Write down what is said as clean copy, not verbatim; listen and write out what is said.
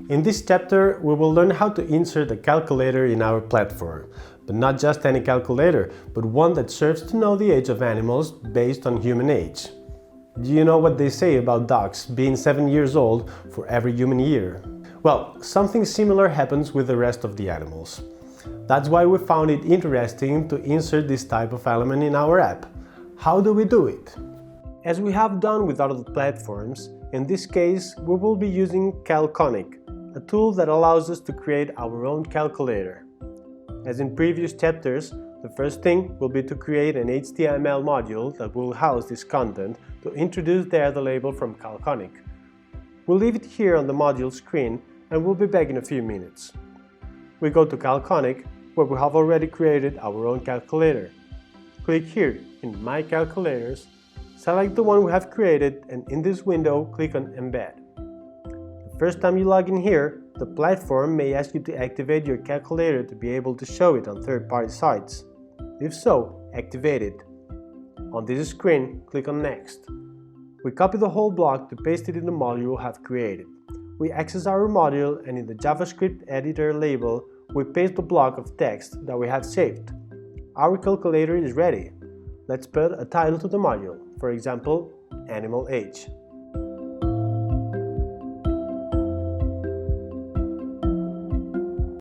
In this chapter, we will learn how to insert a calculator in our platform, but not just any calculator, but one that serves to know the age of animals based on human age. Do you know what they say about dogs being 7 years old for every human year? Well, something similar happens with the rest of the animals. That's why we found it interesting to insert this type of element in our app. How do we do it? As we have done with other platforms, in this case we will be using Calconic, a tool that allows us to create our own calculator. As in previous chapters, the first thing will be to create an HTML module that will house this content to introduce there the label from Calconic. We'll leave it here on the module screen and we'll be back in a few minutes. We go to Calconic, where we have already created our own calculator. Click here in My Calculators, select the one we have created, and in this window click on Embed. The first time you log in here, the platform may ask you to activate your calculator to be able to show it on third-party sites. If so, activate it. On this screen, click on Next. We copy the whole block to paste it in the module we have created. We access our module and in the JavaScript editor label, we paste the block of text that we have saved. Our calculator is ready. Let's put a title to the module, for example, Animal Age.